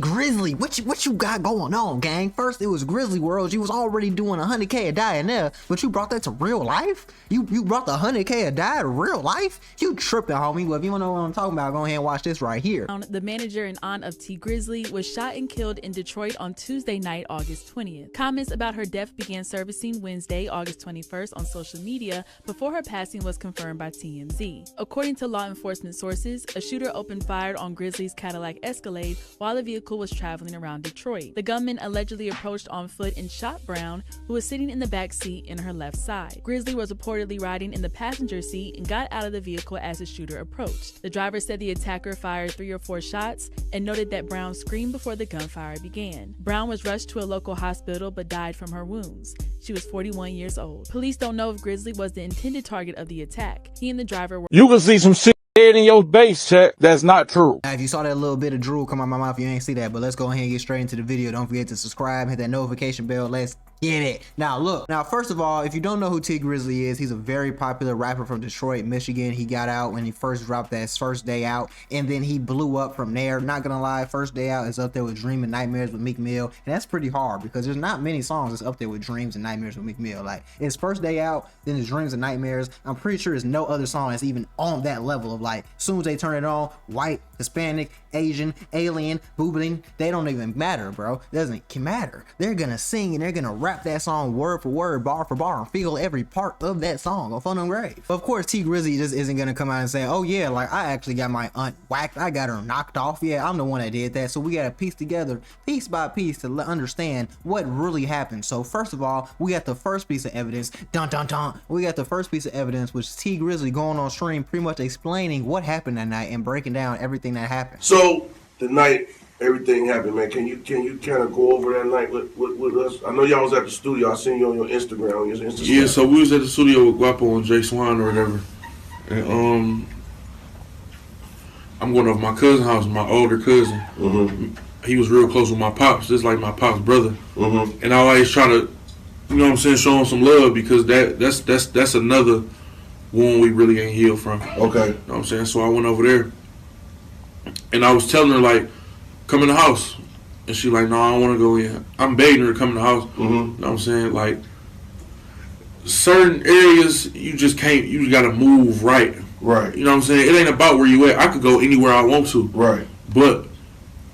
Grizzley, what you got going on, gang? First it was Grizzly World. You was already doing 100K a die in there, but you brought that to real life? You brought the 100K a die to real life? You tripping, homie. Well, if you wanna know what I'm talking about, go ahead and watch this right here. The manager and aunt of T. Grizzley was shot and killed in Detroit on Tuesday night, August 20th. Comments about her death began surfacing Wednesday, August 21st on social media before her passing was confirmed by TMZ. According to law enforcement sources, a shooter opened fire on Grizzly's Cadillac Escalade while the vehicle was traveling around Detroit. The gunman allegedly approached on foot and shot Brown, who was sitting in the back seat in her left side. Grizzley was reportedly riding in the passenger seat and got out of the vehicle as the shooter approached. The driver said the attacker fired 3 or 4 shots and noted that Brown screamed before the gunfire began. Brown was rushed to a local hospital but died from her wounds. She was 41 years old. Police don't know if Grizzley was the intended target of the attack. He and the driver were— You can see some shit in your base check. That's not true. Now, if you saw that little bit of drool come out my mouth, you ain't see that, but let's go ahead and get straight into the video. Don't forget to subscribe, hit that notification bell. Let's get it. Now look, first of all, if you don't know who T. Grizzley is, he's a very popular rapper from Detroit, Michigan. He got out when he first dropped that First Day Out, and then he blew up from there. Not gonna lie, First Day Out is up there with Dream and Nightmares with Meek Mill, and that's pretty hard because there's not many songs that's up there with Dreams and Nightmares with Meek Mill. Like, it's First Day Out, then there's Dreams and Nightmares. I'm pretty sure there's no other song that's even on that level of, like, soon as they turn it on, white, Hispanic, Asian, alien, boobling, they don't even matter, bro. It doesn't matter. They're gonna sing and they're gonna rap that song word for word, bar for bar, and feel every part of that song on Phone Grave. Of course, T. Grizzley just isn't gonna come out and say, oh yeah, like, I actually got my aunt whacked, I got her knocked off. Yeah, I'm the one that did that. So we gotta piece together, piece by piece, to understand what really happened. So first of all, we got the first piece of evidence. Dun dun dun. We got the first piece of evidence, which is T. Grizzley going on stream, pretty much explaining what happened that night and breaking down everything that happened. So the night everything happened, man, can you kind of go over that night with us? I know y'all was at the studio. I seen you on your Instagram, on your Instagram. Yeah, so we was at the studio with Guapo and Jay Swan or whatever, and I'm going over my cousin's house, my older cousin. Mm-hmm. He was real close with my pops, just like my pop's brother. Mm-hmm. And I always try to, you know what I'm saying, show him some love because that's another wound we really ain't healed from. Okay. You know what I'm saying? So I went over there, and I was telling her, like, come in the house. And she like, no, I don't want to go in. I'm begging her to come in the house. Mm-hmm. You know what I'm saying? Like, certain areas, you just got to move right. Right. You know what I'm saying? It ain't about where you at. I could go anywhere I want to. Right. But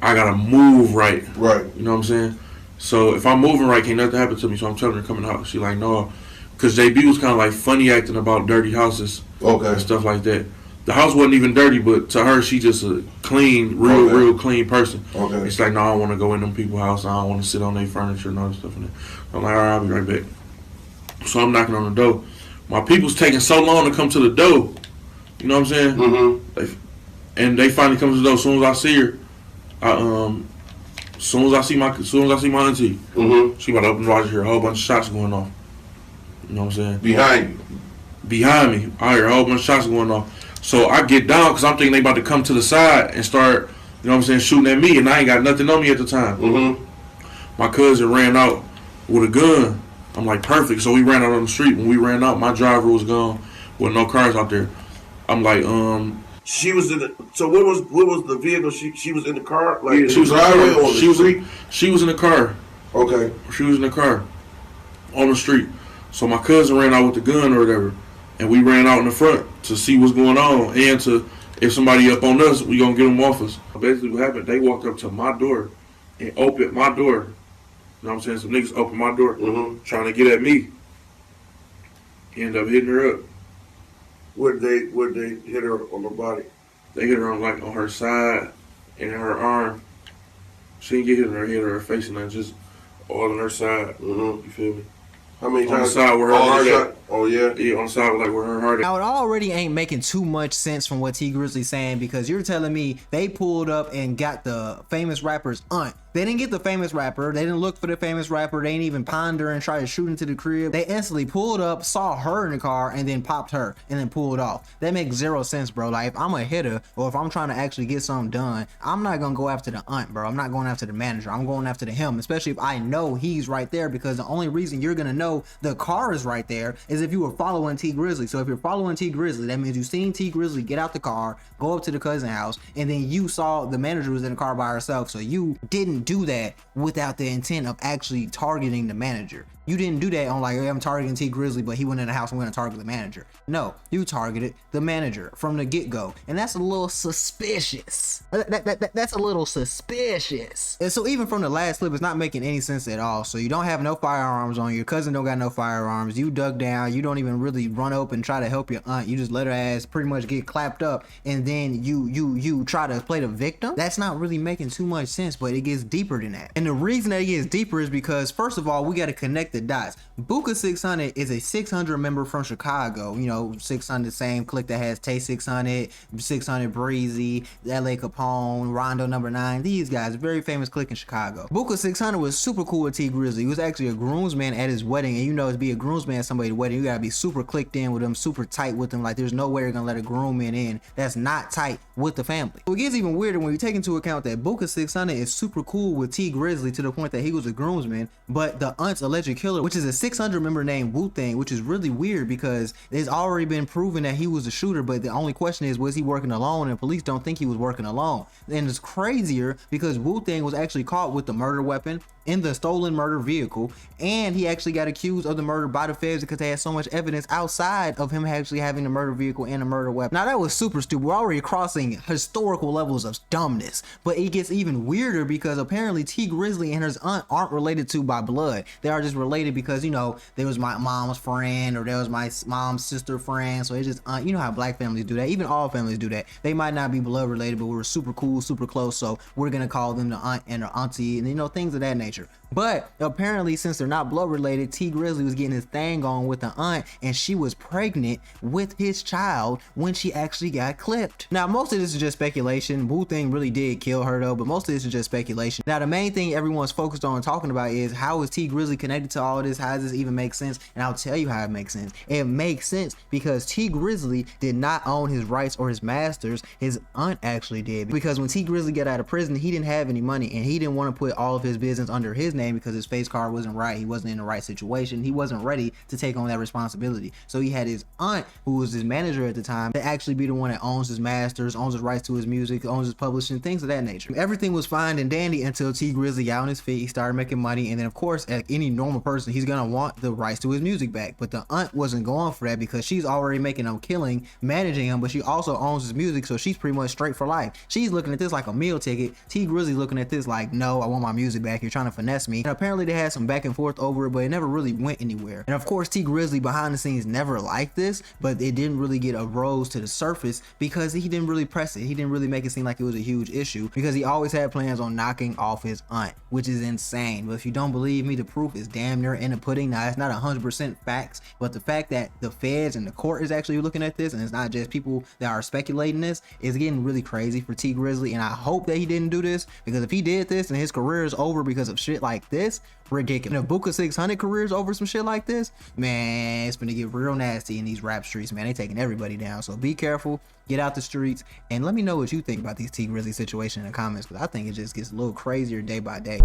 I got to move right. Right. You know what I'm saying? So if I'm moving right, can't nothing happen to me. So I'm telling her to come in the house. She like, no. Because JB was kind of like funny acting about dirty houses. Okay. And stuff like that. The house wasn't even dirty, but to her, she just a clean, real clean person. Okay. It's like, no, I don't want to go in them people's house. I don't want to sit on their furniture and all that stuff. I'm like, all right, I'll be right back. So I'm knocking on the door. My people's taking so long to come to the door. You know what I'm saying? Mm-hmm. And they finally come to the door. As soon as I see her, as soon as I see my auntie, mm-hmm. She about to open the door. I hear a whole bunch of shots going off. You know what I'm saying? Behind me, I hear a whole bunch of shots going off. So I get down because I'm thinking they about to come to the side and start, you know what I'm saying, shooting at me, and I ain't got nothing on me at the time. Mm-hmm. My cousin ran out with a gun. I'm like, perfect. So we ran out on the street. When we ran out, my driver was gone with no cars out there. I'm like, She was in the. So what was the vehicle? She was in the car. Like, yeah, she was in the car. She was in the car. Okay. She was in the car on the street. So my cousin ran out with the gun or whatever. And we ran out in the front to see what's going on and to, if somebody up on us, we gonna get them off us. Basically what happened, they walked up to my door and opened my door. You know what I'm saying? Some niggas opened my door, mm-hmm. trying to get at me. End up hitting her up. Where'd they hit her on the body? They hit her on her side and in her arm. She didn't get hit in her head or her face and nothing, just all on her side. Mm-hmm. You feel me? How many times? On the side where her heart at. Oh, yeah? Yeah, on the side like where her heart at. Now, it already ain't making too much sense from what T. Grizzley's saying, because you're telling me they pulled up and got the famous rapper's aunt. They didn't get the famous rapper. They didn't look for the famous rapper. They didn't even ponder and try to shoot into the crib. They instantly pulled up, saw her in the car, and then popped her, and then pulled off. That makes zero sense, bro. Like, if I'm a hitter, or if I'm trying to actually get something done, I'm not gonna go after the aunt, bro. I'm not going after the manager. I'm going after him, especially if I know he's right there, because the only reason you're gonna know the car is right there is is if you were following T Grizzley. So if you're following T Grizzley, that means you seen T Grizzley get out the car, go up to the cousin house, and then you saw the manager was in the car by herself. So you didn't do that without the intent of actually targeting the manager. You didn't do that on like, hey, I'm targeting T Grizzley, but he went in the house, I'm gonna target the manager. No, you targeted the manager from the get-go. And that's a little suspicious. That's a little suspicious. And so even from the last clip, it's not making any sense at all. So you don't have no firearms on you. Your cousin don't got no firearms. You dug down. You don't even really run up and try to help your aunt. You just let her ass pretty much get clapped up. And then you try to play the victim. That's not really making too much sense, but it gets deeper than that. And the reason that it gets deeper is because, first of all, we got to connect the dots. Buka 600 is a 600 member from Chicago. You know, 600, same clique that has Tay 600, 600 Breezy, LA Capone, Rondo number 9. These guys, very famous clique in Chicago. Buka 600 was super cool with T Grizzley. He was actually a groomsman at his wedding, and you know, to be a groomsman at somebody's wedding, you gotta be super clicked in with them, super tight with them. Like, there's no way you're gonna let a groomman in that's not tight with the family. So it gets even weirder when you take into account that Buka 600 is super cool with T Grizzley to the point that he was a groomsman, but the aunt's alleged killer, which is a 600 member named Wu-Tang, which is really weird because it's already been proven that he was a shooter, but the only question is, was he working alone? And police don't think he was working alone. And it's crazier because Wu-Tang was actually caught with the murder weapon in the stolen murder vehicle, and he actually got accused of the murder by the feds because they had so much evidence outside of him actually having the murder vehicle and a murder weapon. Now that was super stupid. We're already crossing historical levels of dumbness, but it gets even weirder because apparently T Grizzley and his aunt aren't related to by blood. They are just related because, you know, there was my mom's friend or there was my mom's sister friend, so it's just aunt. You know how black families do that, even all families do that. They might not be blood related, but we're super cool, super close, so we're gonna call them the aunt and her auntie, and you know, things of that nature. But apparently, since they're not blood related, T Grizzley was getting his thing on with the aunt, and she was pregnant with his child when she actually got clipped. Now, most of this is just speculation. Wu-Tang really did kill her though, but most of this is just speculation. Now, the main thing everyone's focused on talking about is, how is T Grizzley connected to all this? How does this even make sense? And I'll tell you how it makes sense. It makes sense because T Grizzley did not own his rights or his masters. His aunt actually did, because when T Grizzley got out of prison, he didn't have any money, and he didn't want to put all of his business under his name because his face card wasn't right. He wasn't in the right situation. He wasn't ready to take on that responsibility. So he had his aunt, who was his manager at the time, to actually be the one that owns his masters, owns his rights to his music, owns his publishing, things of that nature. Everything was fine and dandy until T Grizzley got on his feet. He started making money, and then of course, like any normal person, he's gonna want the rights to his music back. But the aunt wasn't going for that because she's already making a killing managing him, but she also owns his music, so she's pretty much straight for life. She's looking at this like a meal ticket. T Grizzley looking at this like, no, I want my music back. You're trying to finesse me. And apparently they had some back and forth over it, but it never really went anywhere. And of course, T Grizzley behind the scenes never liked this, but it didn't really get arose to the surface because he didn't really press it. He didn't really make it seem like it was a huge issue because he always had plans on knocking off his aunt, which is insane. But if you don't believe me, the proof is damn near in the pudding. Now, it's not 100% facts, but the fact that the feds and the court is actually looking at this, and it's not just people that are speculating this, is getting really crazy for T Grizzley. And I hope that he didn't do this, because if he did this and his career is over because of shit like this, ridiculous. And if Buka 600 career is over some shit like this, man, it's gonna get real nasty in these rap streets, man. They taking everybody down. So be careful, get out the streets, and let me know what you think about these T Grizzley situation in the comments, because I think it just gets a little crazier day by day.